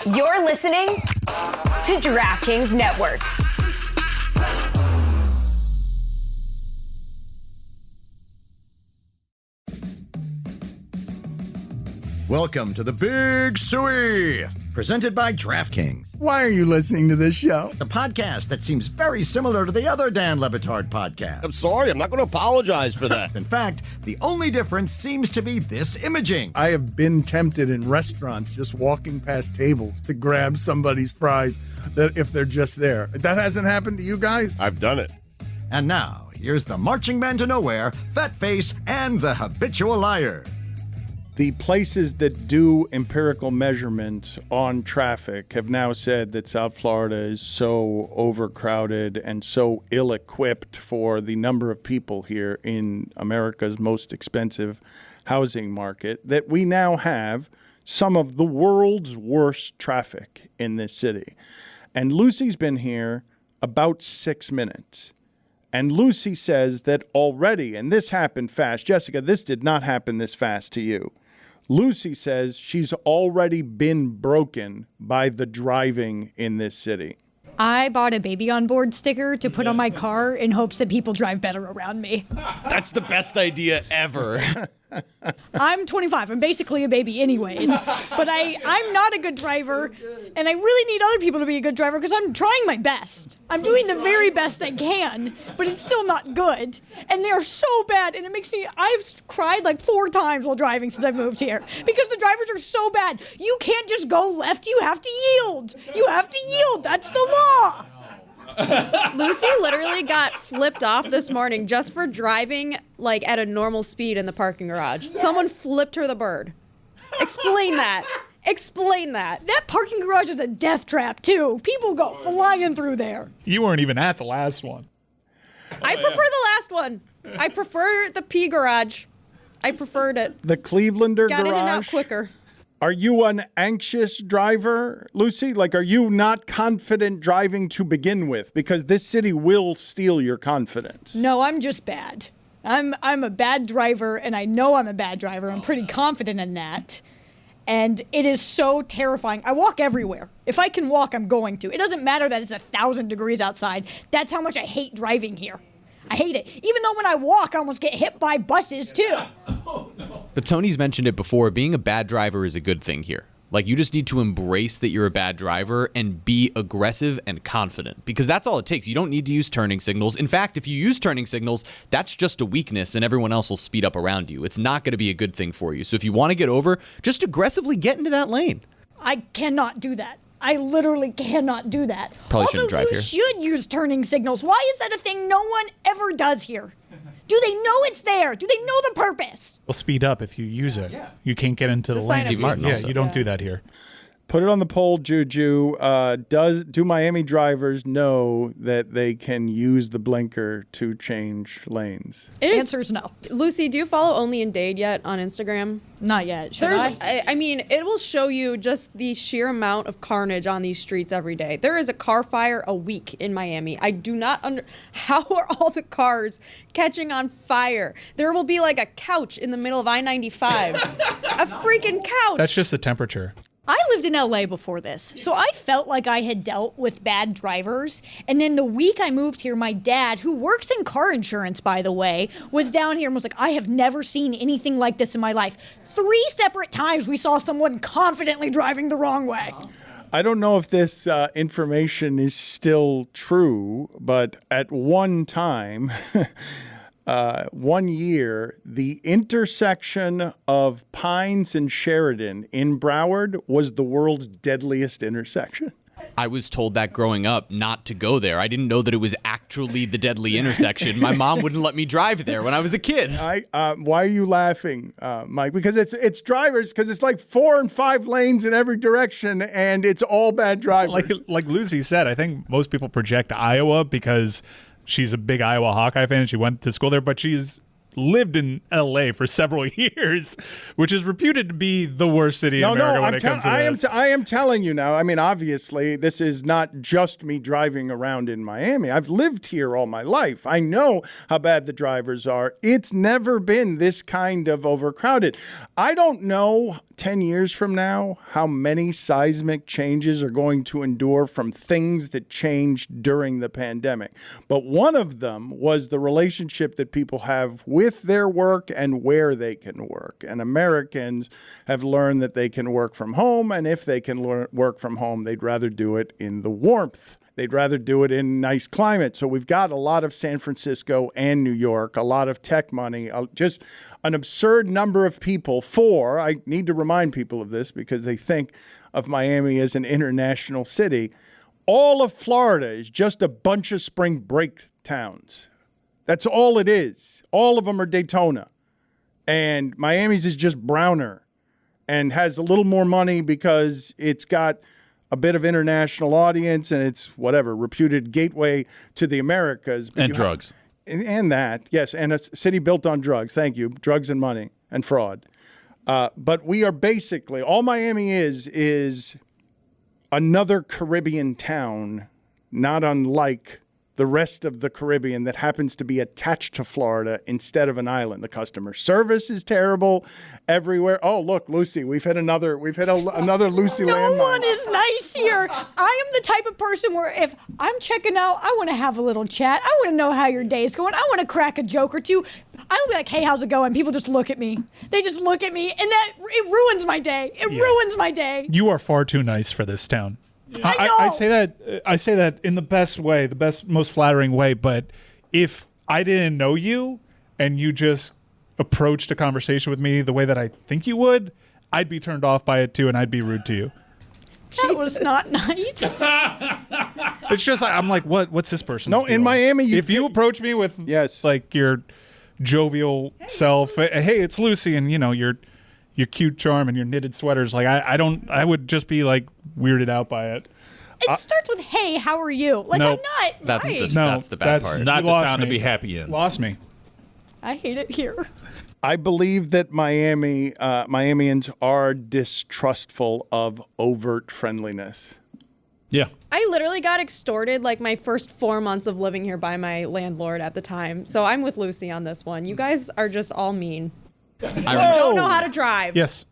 You're listening to DraftKings Network. Welcome to the Big Suey, presented by DraftKings. Why are you listening to this show? The podcast that seems very similar to the other Dan Le Batard podcast. I'm sorry, I'm not going to apologize for that. In fact, the only difference seems to be this imaging. I have been tempted in restaurants just walking past tables to grab somebody's fries that if they're just there. That hasn't happened to you guys? I've done it. And now, here's the marching man to nowhere, Fat Face, and the habitual liar. The places that do empirical measurement on traffic have now said that South Florida is so overcrowded and so ill-equipped for the number of people here in America's most expensive housing market that we now have some of the world's worst traffic in this city. And Lucy's been here about 6 minutes. And Lucy says that already, and this happened fast. Jessica, this did not happen this fast to you. Lucy says she's already been broken by the driving in this city. I bought a baby on board sticker to put on my car in hopes that people drive better around me. That's the best idea ever. I'm 25. I'm basically a baby anyways. But I'm not a good driver, and I really need other people to be a good driver because I'm trying my best. I'm doing the very best I can, but it's still not good. And they're so bad, and it makes me... I've cried like 4 times while driving since I've moved here because the drivers are so bad. You can't just go left. You have to yield. You have to yield. That's the law. Lucy literally got flipped off this morning just for driving like at a normal speed in the parking garage. Someone flipped her the bird. Explain that. Explain that. That parking garage is a death trap, too. People go flying through there. You weren't even at the last one. I prefer the last one. I prefer the P garage. I preferred it. The Clevelander Got garage? in and out quicker. Are you an anxious driver, Lucy? Like, are you not confident driving to begin with? Because this city will steal your confidence. No, I'm just bad. I'm a bad driver, and I know I'm a bad driver. I'm pretty confident in that. And it is so terrifying. I walk everywhere. If I can walk, I'm going to. It doesn't matter that it's 1,000 degrees outside. That's how much I hate driving here. I hate it. Even though when I walk, I almost get hit by buses, too. But Tony's mentioned it before. Being a bad driver is a good thing here. Like, you just need to embrace that you're a bad driver and be aggressive and confident, because that's all it takes. You don't need to use turning signals. In fact, if you use turning signals, that's just a weakness and everyone else will speed up around you. It's not going to be a good thing for you. So if you want to get over, just aggressively get into that lane. I cannot do that. I literally cannot do that. Probably also, shouldn't drive you here. should use turning signals. Why is that a thing no one ever does here? Do they know it's there? Do they know the purpose? We'll speed up if you use it. Yeah. You can't get into the lane. Steve Martin Yeah, also. you don't do that here. Put it on the poll, Juju. Do Miami drivers know that they can use the blinker to change lanes? Answer's no. Lucy, do you follow Only in Dade yet on Instagram? Not yet. Should I? I mean, it will show you just the sheer amount of carnage on these streets every day. There is a car fire a week in Miami. I do not how are all the cars catching on fire? There will be like a couch in the middle of I-95. A freaking couch. That's just the temperature. I lived in LA before this, so I felt like I had dealt with bad drivers. And then the week I moved here, my dad, who works in car insurance, by the way, was down here and was like, I have never seen anything like this in my life. 3 separate times we saw someone confidently driving the wrong way. I don't know if this information is still true, but at one time, 1 year, the intersection of Pines and Sheridan in Broward was the world's deadliest intersection. I was told that growing up not to go there. I didn't know that it was actually the deadly intersection. My mom wouldn't let me drive there when I was a kid. Why are you laughing, Mike? Because it's drivers, because it's like 4 and 5 lanes in every direction, and it's all bad drivers. Like Lucy said, I think most people project Iowa because she's a big Iowa Hawkeye fan and she went to school there, but she's lived in LA for several years, which is reputed to be the worst city in America when it comes to that. I am telling you now. I mean, obviously, this is not just me driving around in Miami. I've lived here all my life. I know how bad the drivers are. It's never been this kind of overcrowded. I don't know 10 years from now how many seismic changes are going to endure from things that changed during the pandemic. But one of them was the relationship that people have with their work and where they can work. And Americans have learned that they can work from home. And if they can work from home, they'd rather do it in the warmth. They'd rather do it in nice climate. So we've got a lot of San Francisco and New York, a lot of tech money, just an absurd number of people. I need to remind people of this because they think of Miami as an international city. All of Florida is just a bunch of spring break towns. That's all it is. All of them are Daytona. And Miami's is just browner and has a little more money because it's got a bit of international audience and it's reputed gateway to the Americas. And drugs. And that, yes. And a city built on drugs. Thank you. Drugs and money and fraud. But we are basically, all Miami is another Caribbean town, not unlike the rest of the Caribbean that happens to be attached to Florida instead of an island. The customer service is terrible everywhere. Oh, look, Lucy, we've hit another Lucy landmine. No one is nice here. I am the type of person where if I'm checking out, I want to have a little chat. I want to know how your day is going. I want to crack a joke or two. I don't be like, hey, how's it going? People just look at me. They just look at me, and it ruins my day. It ruins my day. You are far too nice for this town. I know. I say that in the best way, most flattering way. But if I didn't know you and you just approached a conversation with me the way that I think you would, I'd be turned off by it too, and I'd be rude to you. That was not nice. It's just I'm like, what's this person? No, in Miami, if you approach me with like your jovial self, hey, it's Lucy, and your cute charm and your knitted sweaters, like I would just be like weirded out by it. It starts with, hey, how are you? Like, Nope. I'm not nice. That's the bad part. Not You the lost town me. to be happy in. Lost me. I hate it here. I believe that Miamians are distrustful of overt friendliness. Yeah. I literally got extorted like my first 4 months of living here by my landlord at the time. So I'm with Lucy on this one. You guys are just all mean. Don't know how to drive. Yes.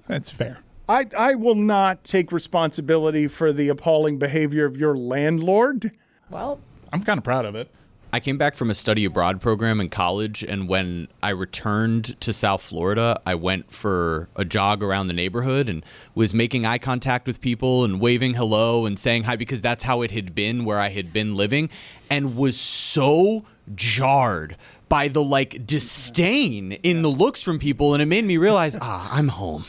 That's fair. I will not take responsibility for the appalling behavior of your landlord. Well, I'm kind of proud of it. I came back from a study abroad program in college, and when I returned to South Florida, I went for a jog around the neighborhood and was making eye contact with people and waving hello and saying hi because that's how it had been where I had been living, and was so jarred by the disdain in the looks from people, and it made me realize, I'm home.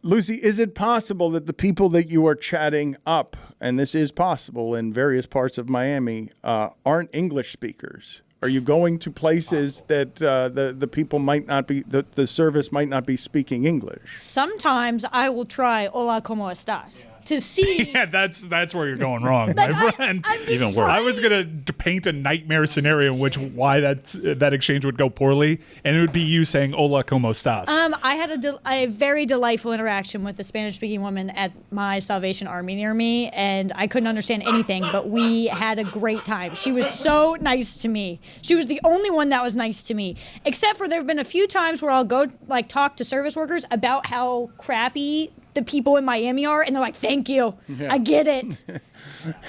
Lucy, is it possible that the people that you are chatting up, and this is possible in various parts of Miami, aren't English speakers? Are you going to places that the people might not be, the service might not be speaking English? Sometimes I will try hola, ¿cómo estás? To see. Yeah, that's where you're going wrong, my friend. Even worse. I was gonna paint a nightmare scenario in which that exchange would go poorly, and it would be you saying "Hola, cómo estás?" I had a very delightful interaction with a Spanish-speaking woman at my Salvation Army near me, and I couldn't understand anything, but we had a great time. She was so nice to me. She was the only one that was nice to me, except for there have been a few times where I'll go talk to service workers about how crappy the people in Miami are, and they're like, thank you. Yeah. I get it.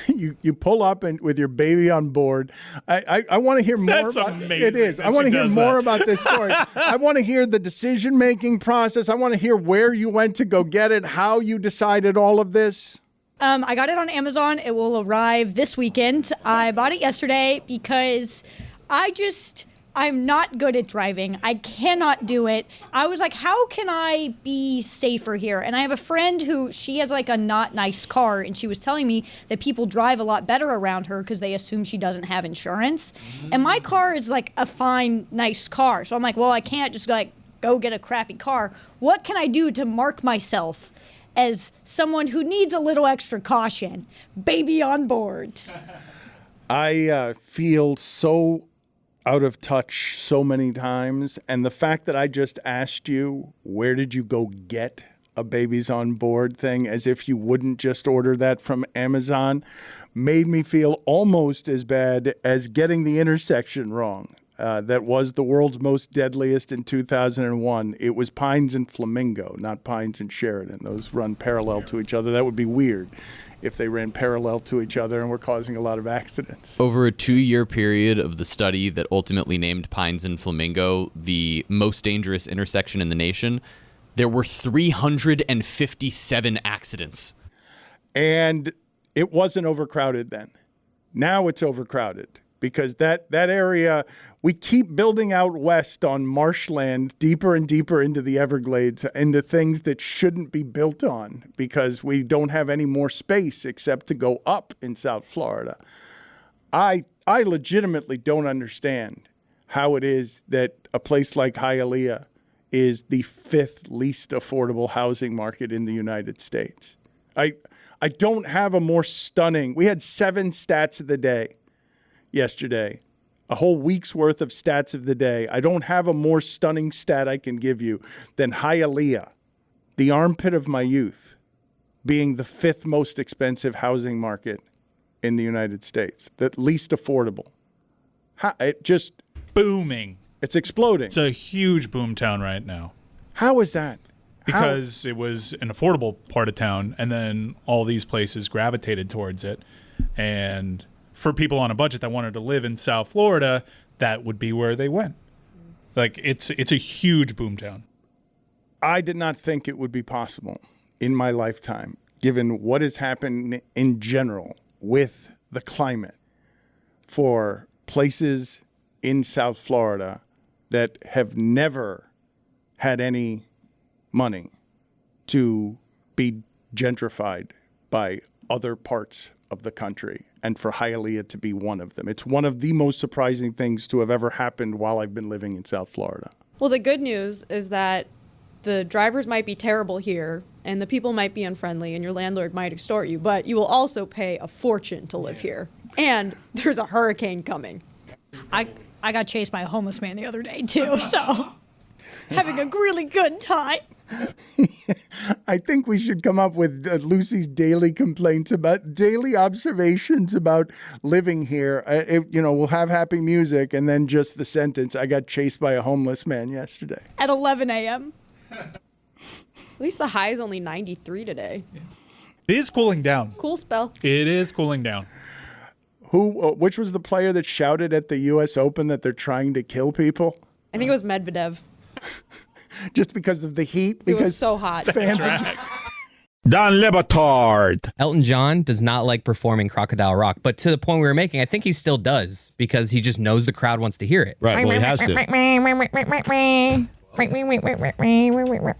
You pull up and with your baby on board. I want to hear more That's about amazing it. Is. that I want to she hear does more that. about this story. I want to hear the decision-making process. I want to hear where you went to go get it, how you decided all of this. I got it on Amazon. It will arrive this weekend. I bought it yesterday because I'm not good at driving. I cannot do it. I was like, how can I be safer here? And I have a friend who, she has a not nice car, and she was telling me that people drive a lot better around her because they assume she doesn't have insurance. And my car is a fine, nice car. So I'm like, well, I can't just go get a crappy car. What can I do to mark myself as someone who needs a little extra caution? Baby on board. I feel so out of touch so many times. And the fact that I just asked you, where did you go get a babies on board thing, as if you wouldn't just order that from Amazon, made me feel almost as bad as getting the intersection wrong. That was the world's most deadliest in 2001. It was Pines and Flamingo, not Pines and Sheridan. Those run parallel to each other. That would be weird if they ran parallel to each other and were causing a lot of accidents. Over a 2-year period of the study that ultimately named Pines and Flamingo the most dangerous intersection in the nation, there were 357 accidents. And it wasn't overcrowded then. Now it's overcrowded because that area, we keep building out west on marshland deeper and deeper into the Everglades, into things that shouldn't be built on because we don't have any more space except to go up in South Florida. I legitimately don't understand how it is that a place like Hialeah is the 5th least affordable housing market in the United States. I don't have a more stunning. We had 7 stats of the day yesterday, a whole week's worth of stats of the day. I don't have a more stunning stat I can give you than Hialeah, the armpit of my youth, being the 5th most expensive housing market in the United States, the least affordable. It just Booming. It's exploding. It's a huge boom town right now. How is that? Because it was an affordable part of town, and then all these places gravitated towards it. And for people on a budget that wanted to live in South Florida, that would be where they went. Like, it's a huge boom town. I did not think it would be possible in my lifetime, given what has happened in general with the climate, for places in South Florida that have never had any money to be gentrified by other parts of the country, and for Hialeah to be one of them. It's one of the most surprising things to have ever happened while I've been living in South Florida. Well, the good news is that the drivers might be terrible here, and the people might be unfriendly, and your landlord might extort you, but you will also pay a fortune to live here. And there's a hurricane coming. I got chased by a homeless man the other day, too, so having a really good time. I think we should come up with Lucy's daily complaints about daily observations about living here. We'll have happy music and then just the sentence, I got chased by a homeless man yesterday. At 11 a.m. At least the high is only 93 today. It is cooling down. Cool spell. It is cooling down. Which was the player that shouted at the U.S. Open that they're trying to kill people? I think it was Medvedev. Just because of the heat? It Because was so hot. fans Don Batard. Elton John does not like performing Crocodile Rock, but to the point we were making, I think he still does because he just knows the crowd wants to hear it. Right, well, he has to.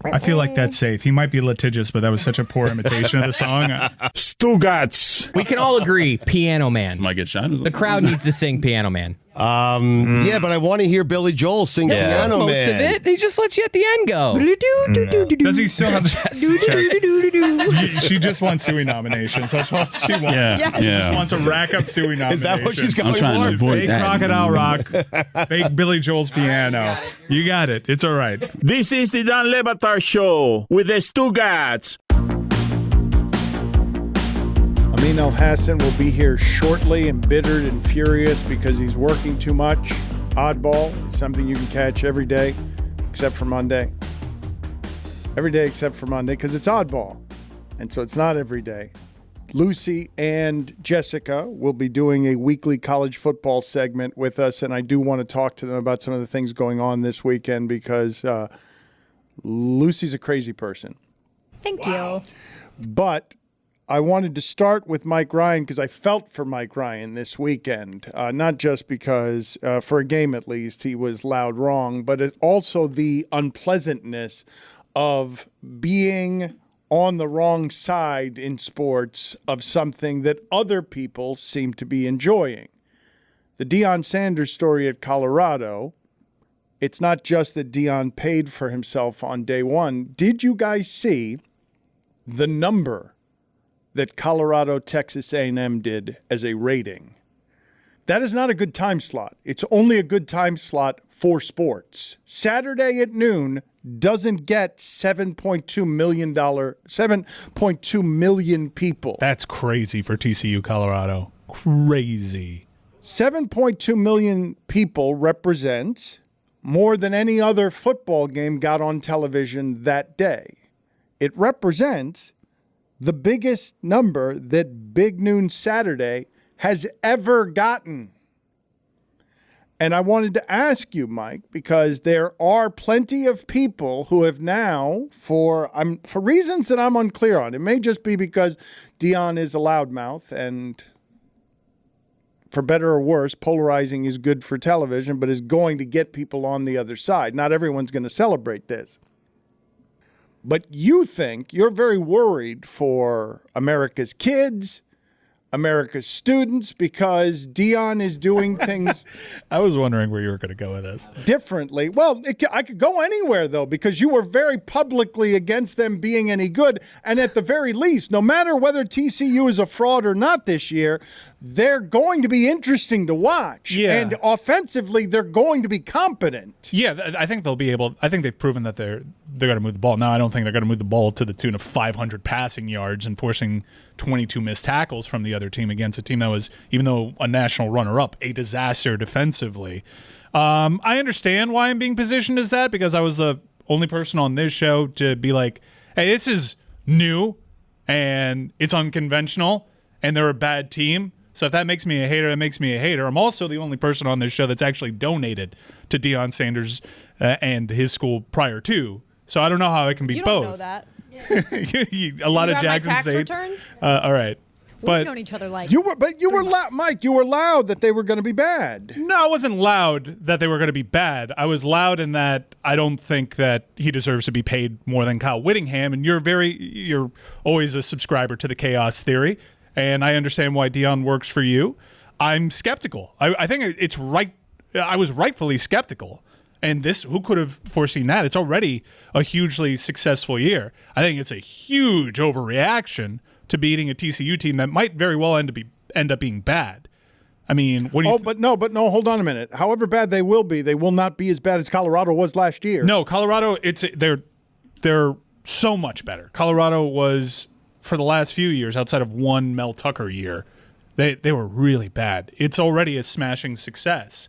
I feel like that's safe. He might be litigious, but that was such a poor imitation of the song. Stugotz. We can all agree, Piano Man. Might get shot. The crowd needs to sing Piano Man. Yeah, but I want to hear Billy Joel sing Piano Most Man. of it, they just let you at the end go. Does he still have She just won Suey nominations. That's what she wants. Yeah. She just wants to rack up Suey nominations. Is that what she's going I'm trying for? to avoid Fake that. Crocodile Rock. Fake Billy Joel's piano. You got it. It's all right. This is the Don Batard Show with the Stugotz. Amin El-Hassan will be here shortly, embittered and furious because he's working too much. Oddball, something you can catch every day except for Monday. Every day except for Monday because it's oddball. And so it's not every day. Lucy and Jessica will be doing a weekly college football segment with us, and I do want to talk to them about some of the things going on this weekend because Lucy's a crazy person. Thank you. But I wanted to start with Mike Ryan because I felt for Mike Ryan this weekend, not just because, for a game at least, he was loud wrong, but also the unpleasantness of being on the wrong side in sports of something that other people seem to be enjoying. The Deion Sanders story at Colorado, it's not just that Deion paid for himself on day one. Did you guys see the number that Colorado Texas A&M did as a rating? That is not a good time slot. It's only a good time slot for sports. Saturday at noon doesn't get $7.2 million people. That's crazy for TCU Colorado. Crazy. 7.2 million people represent more than any other football game got on television that day. It represents the biggest number that Big Noon Saturday has ever gotten. And I wanted to ask you, Mike, because there are plenty of people who have now, for reasons that I'm unclear on, it may just be because Deion is a loudmouth and, for better or worse, polarizing is good for television, but is going to get people on the other side. Not everyone's going to celebrate this. But you think you're very worried for America's kids, America's students, because Deion is doing things. I was wondering where you were going to go with this. Differently. Well, I could go anywhere, though, because you were very publicly against them being any good. And at the very least, no matter whether TCU is a fraud or not this year, they're going to be interesting to watch. Yeah. And offensively, they're going to be competent. Yeah, I think they'll be able. I think they've proven that they're going to move the ball. Now, I don't think they're going to move the ball to the tune of 500 passing yards and forcing 22 missed tackles from the other team against a team that was, even though a national runner-up, a disaster defensively. I understand why I'm being positioned as that, because I was the only person on this show to be like, hey, this is new and it's unconventional and they're a bad team. So if that makes me a hater, that makes me a hater. I'm also the only person on this show that's actually donated to Deion Sanders and his school prior to. So I don't know how it can be You both. don't know that. A lot You of have my Jackson tax State. returns? All right. We've But known each other like You were loud, Mike. You were loud that they were going to be bad. no, I wasn't loud that they were going to be bad. I was loud in that I don't think that he deserves to be paid more than Kyle Whittingham. And you're always a subscriber to the chaos theory, and I understand why Deion works for you. I'm skeptical. I think it's right. I was rightfully skeptical. And this, who could have foreseen that? It's already a hugely successful year. I think it's a huge overreaction to beating a TCU team that might very well end up being bad. I mean, what do you? But no, hold on a minute. However bad they will be, they will not be as bad as Colorado was last year. No, Colorado. They're so much better. Colorado was, for the last few years, outside of one Mel Tucker year, they were really bad. It's already a smashing success.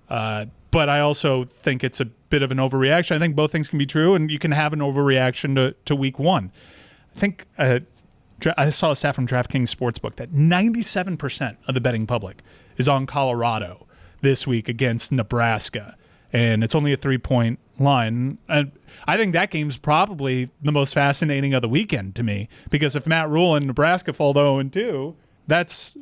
But I also think it's a bit of an overreaction. I think both things can be true, and you can have an overreaction to week one. I think I saw a stat from DraftKings Sportsbook that 97% of the betting public is on Colorado this week against Nebraska, and it's only a 3-point line. And I think that game's probably the most fascinating of the weekend to me, because if Matt Rule and Nebraska fall to 0-2, that's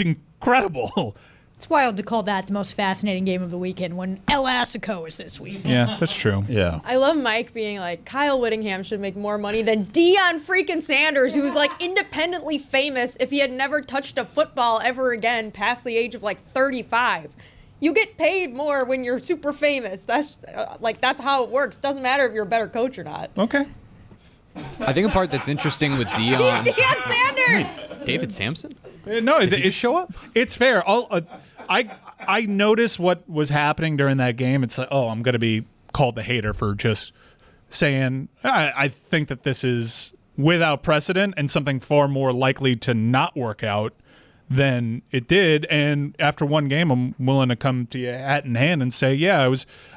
incredible. It's wild to call that the most fascinating game of the weekend when El Assico is this week. Yeah, that's true. Yeah. I love Mike being like, Kyle Whittingham should make more money than Deion freaking Sanders, who's like independently famous if he had never touched a football ever again past the age of like 35. You get paid more when you're super famous. That's that's how it works. Doesn't matter if you're a better coach or not. Okay. I think a part that's interesting with Deion. Deion Sanders! David Sampson? No, Did he just show up? It's fair. I noticed what was happening during that game. It's like, oh, I'm going to be called the hater for just saying, I think that this is without precedent and something far more likely to not work out than it did. And after one game, I'm willing to come to you hat in hand and say, yeah,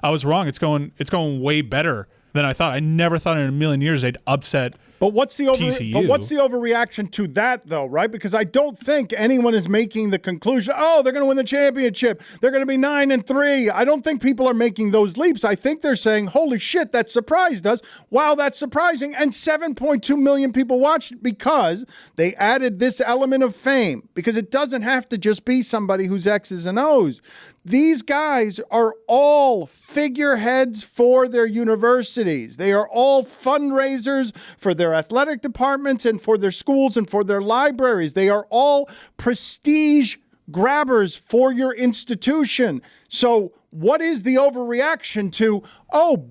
I was wrong. It's going way better than I thought. I never thought in a million years they'd upset But what's the TCU. But what's the overreaction to that, though, right? Because I don't think anyone is making the conclusion, oh, they're going to win the championship. They're going to be 9-3. I don't think people are making those leaps. I think they're saying, holy shit, that surprised us. Wow, that's surprising. And 7.2 million people watched because they added this element of fame. Because it doesn't have to just be somebody who's X's and O's. These guys are all figureheads for their universities. They are all fundraisers for their athletic departments and for their schools and for their libraries. They are all prestige grabbers for your institution. So what is the overreaction to,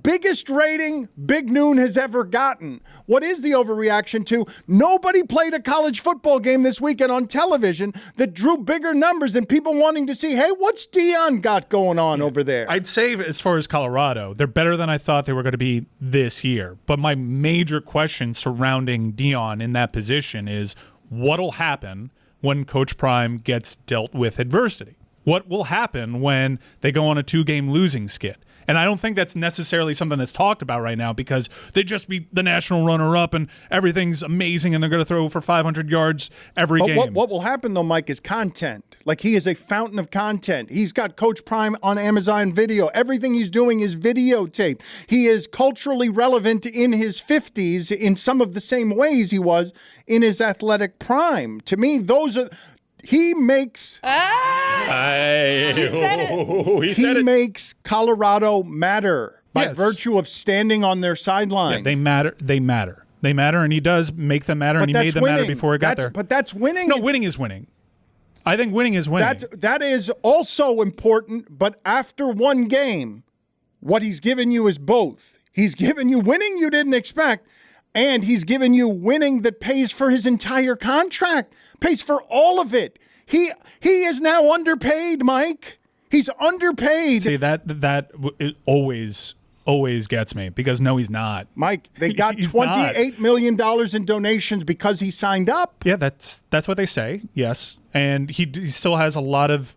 biggest rating Big Noon has ever gotten? What is the overreaction to, nobody played a college football game this weekend on television that drew bigger numbers than people wanting to see, hey, what's Deion got going on over there? I'd say as far as Colorado, they're better than I thought they were going to be this year. But my major question surrounding Deion in that position is what'll happen when Coach Prime gets dealt with adversity? What will happen when they go on a 2-game losing skid? And I don't think that's necessarily something that's talked about right now because they just beat the national runner-up and everything's amazing and they're going to throw for 500 yards every game. What will happen, though, Mike, is content. Like, he is a fountain of content. He's got Coach Prime on Amazon Video. Everything he's doing is videotaped. He is culturally relevant in his 50s in some of the same ways he was in his athletic prime. To me, those are... He makes makes Colorado matter by virtue of standing on their sideline. Yeah, they matter. They matter, and he does make them matter, and he made them matter before he got there. But that's winning. No, winning is winning. I think winning is winning. That is also important, but after one game, what he's given you is both. He's given you winning you didn't expect, and he's given you winning that pays for his entire contract. Pays for all of it. He is now underpaid, Mike. He's underpaid. See, that always gets me because no, he's not. Mike, they got $28 million in donations because he signed up. Yeah, that's what they say, yes. And he still has a lot of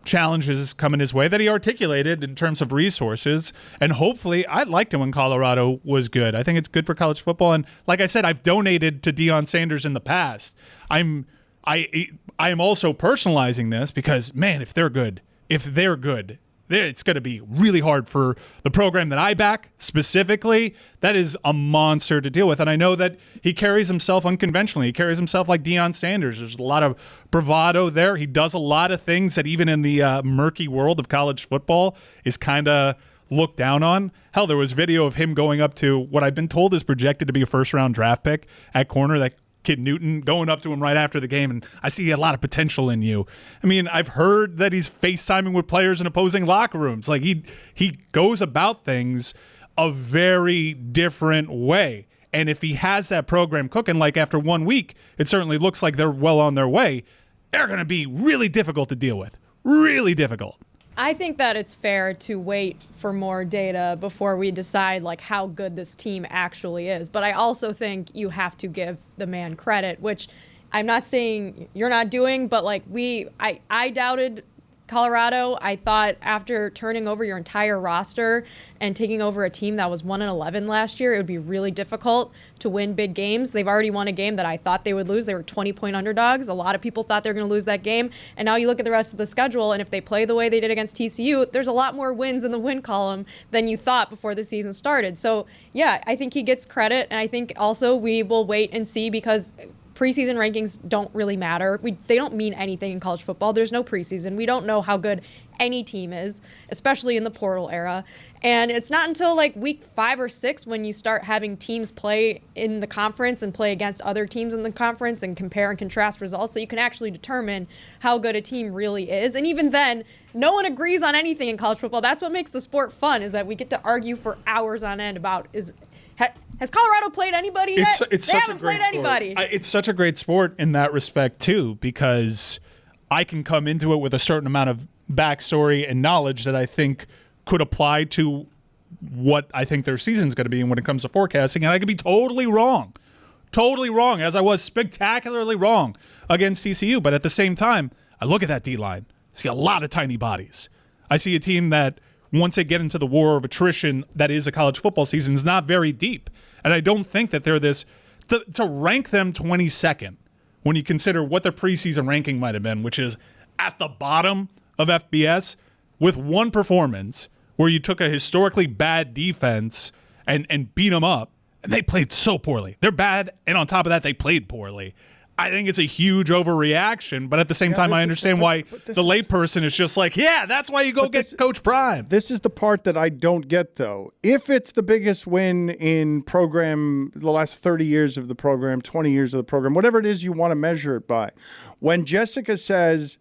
challenges coming his way that he articulated in terms of resources. And hopefully, I liked it when Colorado was good. I think it's good for college football. And like I said, I've donated to Deion Sanders in the past. I am also personalizing this because, man, if they're good, it's going to be really hard for the program that I back specifically. That is a monster to deal with. And I know that he carries himself unconventionally. He carries himself like Deion Sanders. There's a lot of bravado there. He does a lot of things that even in the murky world of college football is kind of looked down on. Hell, there was video of him going up to what I've been told is projected to be a first-round draft pick at corner, that kid Newton, going up to him right after the game, and I see a lot of potential in you. I mean, I've heard that he's FaceTiming with players in opposing locker rooms. Like, he goes about things a very different way. And if he has that program cooking, like after 1 week, it certainly looks like they're well on their way, they're going to be really difficult to deal with. Really difficult. I think that it's fair to wait for more data before we decide like how good this team actually is. But I also think you have to give the man credit, which I'm not saying you're not doing, but like I doubted Colorado. I thought after turning over your entire roster and taking over a team that was 1-11 last year, it would be really difficult to win big games. They've already won a game that I thought they would lose. They were 20-point underdogs. A lot of people thought they were going to lose that game. And now you look at the rest of the schedule, and if they play the way they did against TCU, there's a lot more wins in the win column than you thought before the season started. So, yeah, I think he gets credit. And I think also we will wait and see because preseason rankings don't really matter. They don't mean anything in college football. There's no preseason. We don't know how good any team is, especially in the portal era. And it's not until like week 5 or 6 when you start having teams play in the conference and play against other teams in the conference and compare and contrast results that you can actually determine how good a team really is. And even then, no one agrees on anything in college football. That's what makes the sport fun, is that we get to argue for hours on end about has Colorado played anybody yet? It's they such haven't a great played anybody. It's such a great sport in that respect, too, because I can come into it with a certain amount of backstory and knowledge that I think could apply to what I think their season's going to be when it comes to forecasting, and I could be totally wrong, as I was spectacularly wrong against TCU. But at the same time, I look at that D-line, see a lot of tiny bodies. I see a team that, once they get into the war of attrition that is a college football season, is not very deep. And I don't think that they're this – to rank them 22nd when you consider what their preseason ranking might have been, which is at the bottom of FBS, with one performance where you took a historically bad defense and beat them up, and they played so poorly. They're bad, and on top of that, they played poorly. I think it's a huge overreaction, but at the same time, I understand why the layperson is just like, yeah, that's why you go get Coach Prime. This is the part that I don't get, though. If it's the biggest win in program, the last 30 years of the program, 20 years of the program, whatever it is you want to measure it by, when Jessica says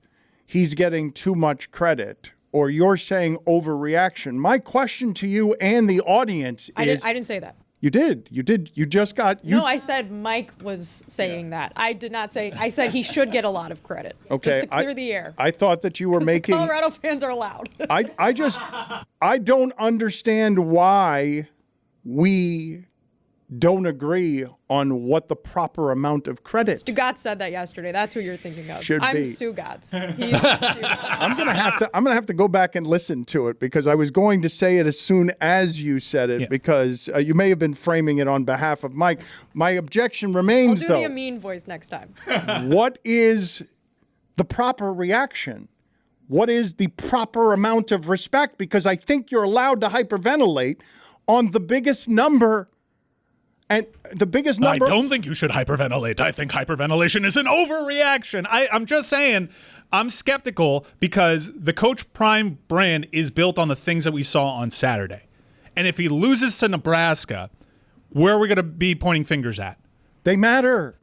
he's getting too much credit, or you're saying overreaction. My question to you and the audience is... I didn't say that. You did. You just got... No, I said Mike was saying that. I did not say... I said he should get a lot of credit. Okay. Just to clear the air. I thought that you were making... The Colorado fans are loud. I don't understand why we don't agree on what the proper amount of credit. Stugotz said that yesterday. That's who you're thinking of. Should I'm be. Stugotz. He's Stugotz. I'm gonna have to go back and listen to it because I was going to say it as soon as you said it because you may have been framing it on behalf of Mike. My objection remains, I'll do the Amin voice next time. What is the proper reaction? What is the proper amount of respect? Because I think you're allowed to hyperventilate on the biggest number. And the biggest number... I don't think you should hyperventilate. I think hyperventilation is an overreaction. I'm just saying, I'm skeptical because the Coach Prime brand is built on the things that we saw on Saturday. And if he loses to Nebraska, where are we going to be pointing fingers at? They matter.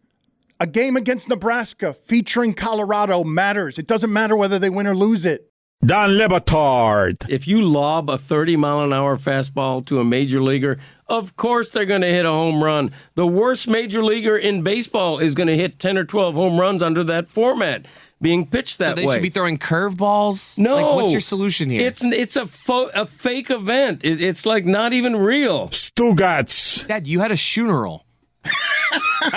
A game against Nebraska featuring Colorado matters. It doesn't matter whether they win or lose it. Don Batard. If you lob a 30-mile-an-hour fastball to a major leaguer, of course they're going to hit a home run. The worst major leaguer in baseball is going to hit 10 or 12 home runs under that format, being pitched that way. So they should be throwing curveballs? No. Like, what's your solution here? It's a fake event. It's like not even real. Stugotz. Dad, you had a funeral. Okay.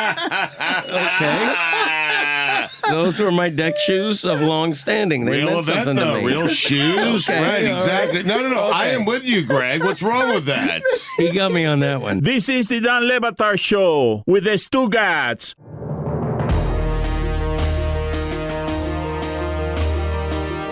Those were my deck shoes of long standing. They Real meant event, something to though. me. Real shoes. Okay, Right, all exactly. right. No. Okay. I am with you, Greg. What's wrong with that? He got me on that one. This is the Don Batard Show with the Stugotz.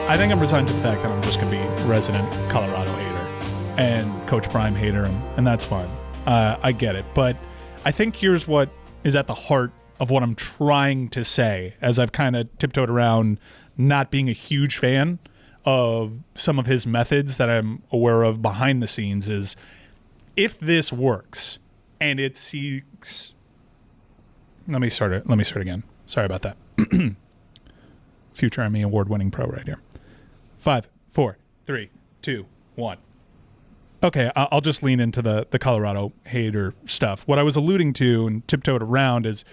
I think I'm resigned to the fact that I'm just going to be a resident Colorado hater and Coach Prime hater, and that's fine. I get it. But I think here's what is at the heart of what I'm trying to say as I've kind of tiptoed around not being a huge fan of some of his methods that I'm aware of behind the scenes is if this works and it seeks... Let me start again. Sorry about that. Future Emmy award-winning pro right here. 5, 4, 3, 2, 1. Okay, I'll just lean into the Colorado hater stuff. What I was alluding to and tiptoed around is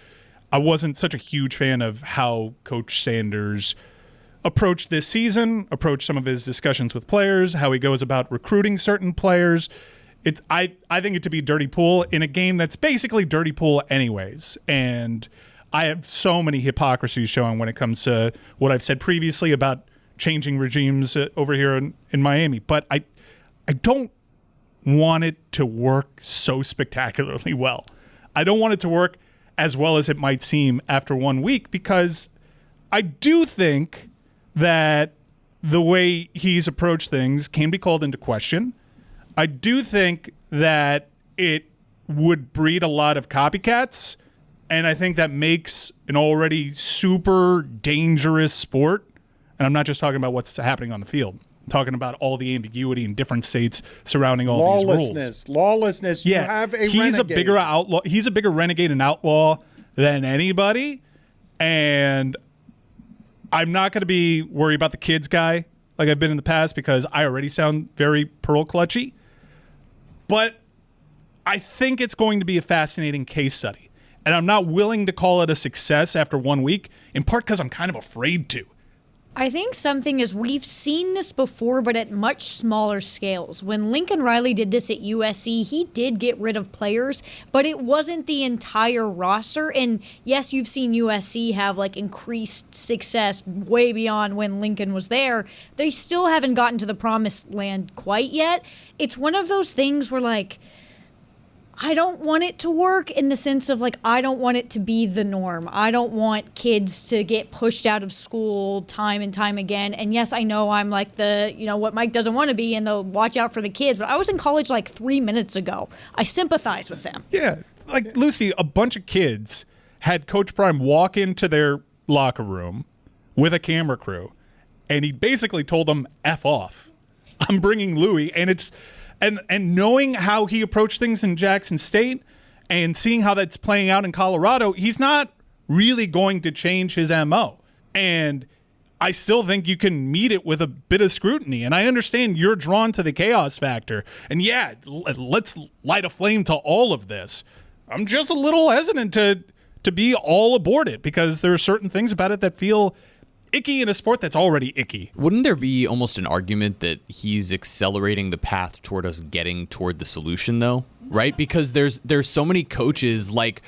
I wasn't such a huge fan of how Coach Sanders approached this season, approached some of his discussions with players, how he goes about recruiting certain players. I think it to be dirty pool in a game that's basically dirty pool anyways. And I have so many hypocrisies showing when it comes to what I've said previously about changing regimes over here in Miami. But I don't want it to work so spectacularly well. I don't want it to work as well as it might seem after 1 week because I do think that the way he's approached things can be called into question. I do think that it would breed a lot of copycats, and I think that makes an already super dangerous sport. And I'm not just talking about what's happening on the field. I'm talking about all the ambiguity in different states surrounding all these rules. Lawlessness. Yeah, You have a he's renegade. a bigger outlaw. He's a bigger renegade and outlaw than anybody. And I'm not going to be worried about the kids guy like I've been in the past because I already sound very pearl clutchy. But I think it's going to be a fascinating case study. And I'm not willing to call it a success after 1 week, in part because I'm kind of afraid to. I think something is we've seen this before, but at much smaller scales. When Lincoln Riley did this at USC, he did get rid of players, but it wasn't the entire roster. And yes, you've seen USC have like increased success way beyond when Lincoln was there. They still haven't gotten to the promised land quite yet. It's one of those things where like, I don't want it to work in the sense of like, I don't want it to be the norm. I don't want kids to get pushed out of school time and time again. And yes, I know I'm like what Mike doesn't want to be and the watch out for the kids, but I was in college like 3 minutes ago. I sympathize with them. Yeah. Like Lucy, a bunch of kids had Coach Prime walk into their locker room with a camera crew and he basically told them F off. I'm bringing Louie. And it's, And knowing how he approached things in Jackson State and seeing how that's playing out in Colorado, he's not really going to change his MO. And I still think you can meet it with a bit of scrutiny. And I understand you're drawn to the chaos factor. And yeah, let's light a flame to all of this. I'm just a little hesitant to be all aboard it because there are certain things about it that feel icky in a sport that's already icky. Wouldn't there be almost an argument that he's accelerating the path toward us getting toward the solution, though? Right? Because there's so many coaches like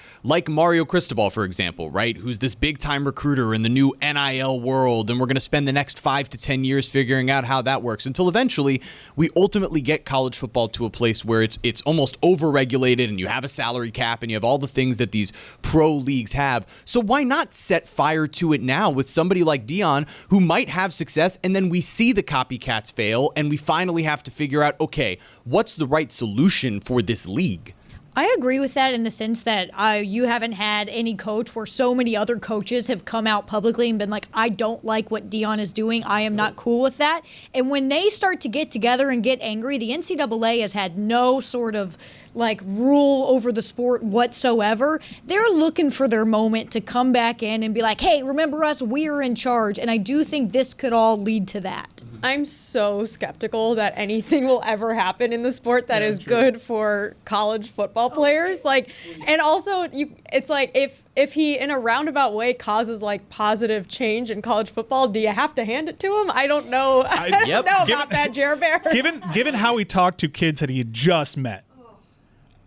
Mario Cristobal, for example, right? Who's this big time recruiter in the new NIL world. And we're going to spend the next 5 to 10 years figuring out how that works until eventually we ultimately get college football to a place where it's almost overregulated and you have a salary cap and you have all the things that these pro leagues have. So why not set fire to it now with somebody like Deion who might have success, and then we see the copycats fail and we finally have to figure out, okay, what's the right solution for this league? I agree with that in the sense that you haven't had any coach where so many other coaches have come out publicly and been like, I don't like what Deion is doing. I am not cool with that. And when they start to get together and get angry, the NCAA has had no sort of like rule over the sport whatsoever. They're looking for their moment to come back in and be like, hey, remember us? We're in charge. And I do think this could all lead to that. I'm so skeptical that anything will ever happen in the sport that is good for college football players. Like, and also it's like if he in a roundabout way causes like positive change in college football, do you have to hand it to him? I don't know. I don't know about that, Jared Bear. Given how he talked to kids that he had just met,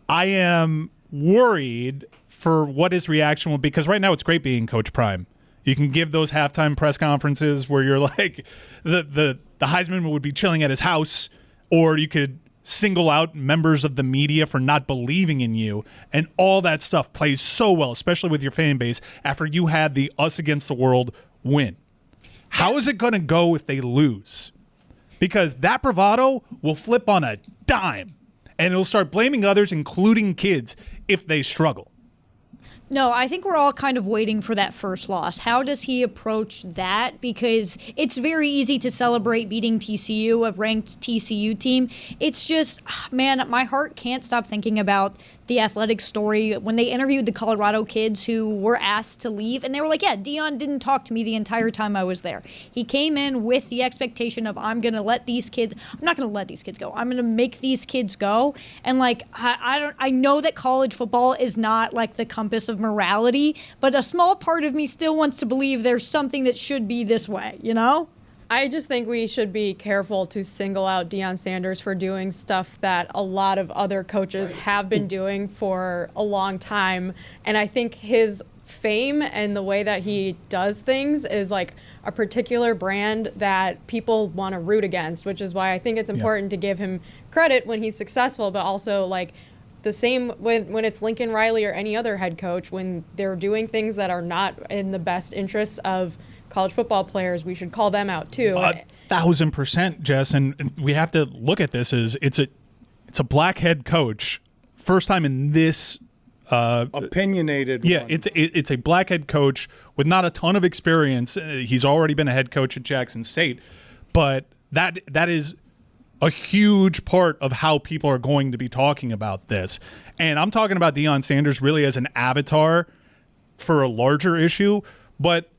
I am worried for what his reaction will be, because right now it's great being Coach Prime. You can give those halftime press conferences where you're like, the Heisman would be chilling at his house, or you could single out members of the media for not believing in you, and all that stuff plays so well, especially with your fan base after you had the us against the world win. How is it going to go if they lose? Because that bravado will flip on a dime, and it'll start blaming others, including kids, if they struggle. No, I think we're all kind of waiting for that first loss. How does he approach that? Because it's very easy to celebrate beating TCU, a ranked TCU team. It's just, man, my heart can't stop thinking about the athletic story when they interviewed the Colorado kids who were asked to leave, and they were like, yeah, Deion didn't talk to me the entire time I was there. He came in with the expectation of, I'm not going to let these kids go. I'm going to make these kids go. And like, I know that college football is not like the compass of morality, but a small part of me still wants to believe there's something that should be this way, you know? I just think we should be careful to single out Deion Sanders for doing stuff that a lot of other coaches have been doing for a long time. And I think his fame and the way that he does things is like a particular brand that people want to root against, which is why I think it's important to give him credit when he's successful, but also like the same when it's Lincoln Riley or any other head coach, when they're doing things that are not in the best interests of college football players, we should call them out too. 1,000%, Jess, and we have to look at this as it's a black head coach, first time in this opinionated. Yeah, one. it's a black head coach with not a ton of experience. He's already been a head coach at Jackson State, but that is a huge part of how people are going to be talking about this. And I'm talking about Deion Sanders really as an avatar for a larger issue, but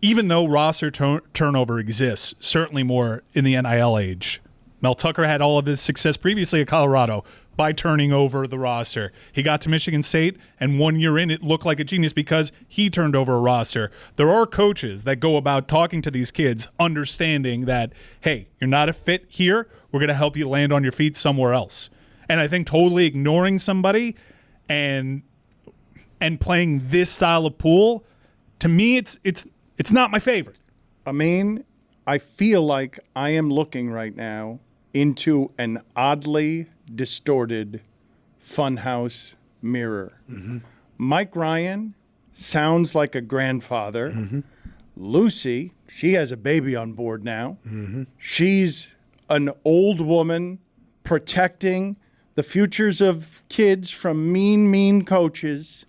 even though roster turnover exists, certainly more in the NIL age. Mel Tucker had all of his success previously at Colorado by turning over the roster. He got to Michigan State, and 1 year in, it looked like a genius because he turned over a roster. There are coaches that go about talking to these kids, understanding that, hey, you're not a fit here. We're going to help you land on your feet somewhere else. And I think totally ignoring somebody and playing this style of pool, to me, it's not my favorite. I mean, I feel like I am looking right now into an oddly distorted funhouse mirror. Mm-hmm. Mike Ryan sounds like a grandfather. Mm-hmm. Lucy, she has a baby on board now. Mm-hmm. She's an old woman protecting the futures of kids from mean coaches.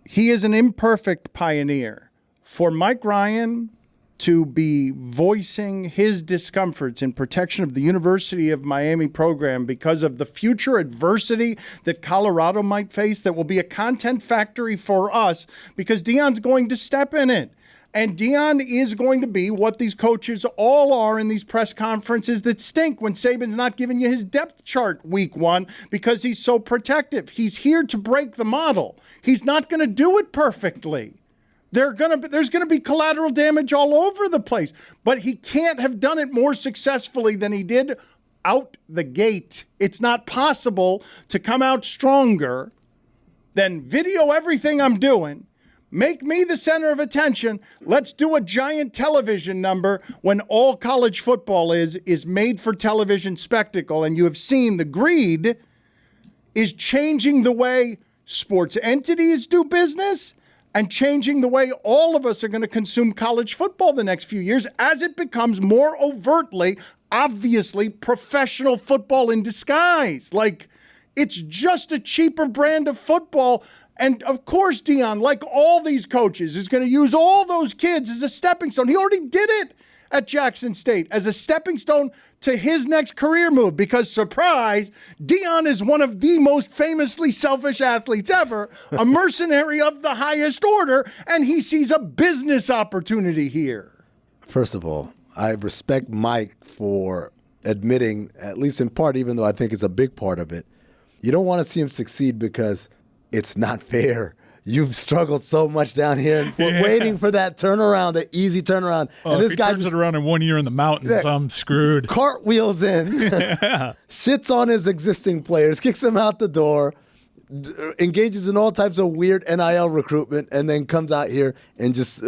He is an imperfect pioneer. For Mike Ryan to be voicing his discomforts in protection of the University of Miami program because of the future adversity that Colorado might face that will be a content factory for us because Deion's going to step in it. And Deion is going to be what these coaches all are in these press conferences that stink when Saban's not giving you his depth chart week one because he's so protective. He's here to break the model. He's not going to do it perfectly. There's going to be collateral damage all over the place, but he can't have done it more successfully than he did out the gate. It's not possible to come out stronger than video everything I'm doing, make me the center of attention. Let's do a giant television number when all college football is made for television spectacle. And you have seen the greed is changing the way sports entities do business and changing the way all of us are going to consume college football the next few years as it becomes more overtly, obviously, professional football in disguise. Like, it's just a cheaper brand of football. And of course, Deion, like all these coaches, is going to use all those kids as a stepping stone. He already did it at Jackson State as a stepping stone to his next career move because, surprise, Deion is one of the most famously selfish athletes ever, a mercenary of the highest order, and he sees a business opportunity here. First of all, I respect Mike for admitting, at least in part, even though I think it's a big part of it, you don't want to see him succeed because it's not fair. You've struggled so much down here waiting for that turnaround, the easy turnaround. Oh, and this guy turns it around in 1 year in the mountains, I'm screwed. Cartwheels in, shits on his existing players, kicks them out the door, engages in all types of weird NIL recruitment, and then comes out here and just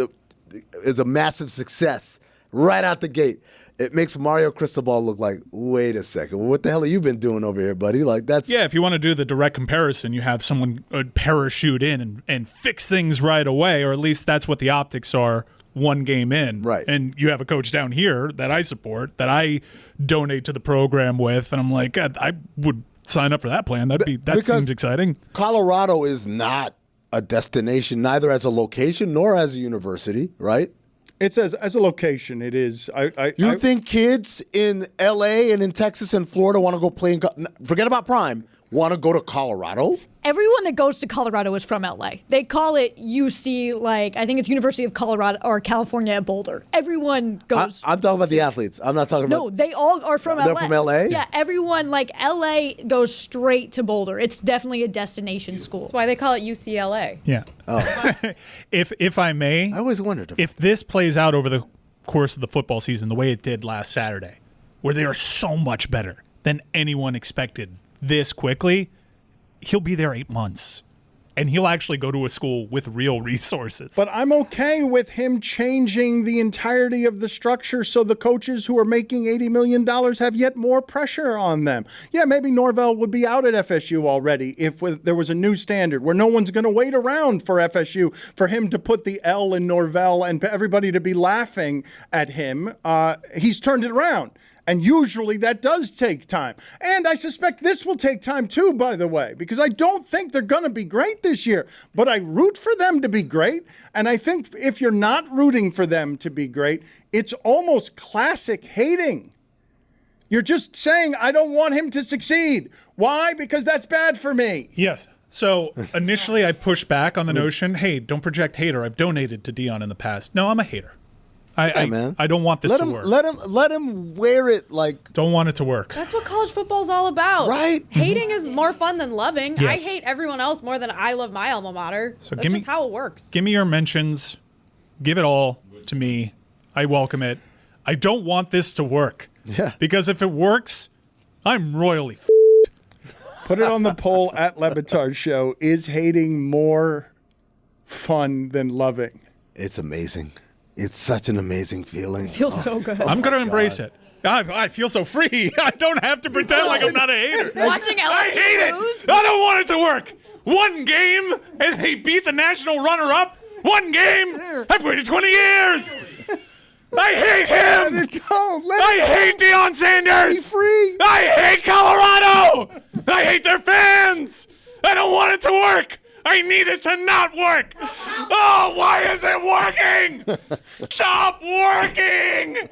is a massive success right out the gate. It makes Mario Cristobal look like, wait a second, what the hell have you been doing over here, buddy? Like that's if you want to do the direct comparison, you have someone parachute in and fix things right away, or at least that's what the optics are one game in. Right. And you have a coach down here that I support, that I donate to the program with, and I'm like, God, I would sign up for that plan. That seems exciting. Colorado is not a destination, neither as a location nor as a university, right? It's as a location, it is. You think kids in L.A. and in Texas and Florida want to go play forget about Prime, want to go to Colorado? Everyone that goes to Colorado is from LA. They call it UC, like, I think it's University of Colorado or California at Boulder. Everyone goes. I'm talking about the athletes. I'm not talking about. No, they all are from LA. They're from LA? Yeah, everyone, like, LA goes straight to Boulder. It's definitely a destination school. That's why they call it UCLA. Yeah. Oh. If I may, I always wondered if this plays out over the course of the football season the way it did last Saturday, where they are so much better than anyone expected this quickly, he'll be there 8 months, and he'll actually go to a school with real resources. But I'm okay with him changing the entirety of the structure so the coaches who are making $80 million have yet more pressure on them. Yeah, maybe Norvell would be out at FSU already if there was a new standard where no one's going to wait around for FSU, for him to put the L in Norvell and everybody to be laughing at him. He's turned it around. And usually that does take time. And I suspect this will take time too, by the way, because I don't think they're going to be great this year. But I root for them to be great. And I think if you're not rooting for them to be great, it's almost classic hating. You're just saying, I don't want him to succeed. Why? Because that's bad for me. Yes. So initially I pushed back on the notion, hey, don't project hater. I've donated to Deion in the past. No, I'm a hater. I don't want this to work. Let him wear it like. Don't want it to work. That's what college football's all about. Right? Hating is more fun than loving. Yes. I hate everyone else more than I love my alma mater. So That's just how it works. Give me your mentions. Give it all to me. I welcome it. I don't want this to work. Yeah. Because if it works, I'm royally Put it on the poll at Le Batard Show. Is hating more fun than loving? It's amazing. It's such an amazing feeling. It feels so good. I'm going to embrace it. I feel so free. I don't have to pretend like I'm not a hater. Watching LSU I hate lose? it. I don't want it to work. One game and they beat the national runner-up. One game. I've waited 20 years. I hate him. I hate Deion Sanders. Be free. I hate Colorado. I hate their fans. I don't want it to work. I need it to not work. Oh, why is it working? Stop working.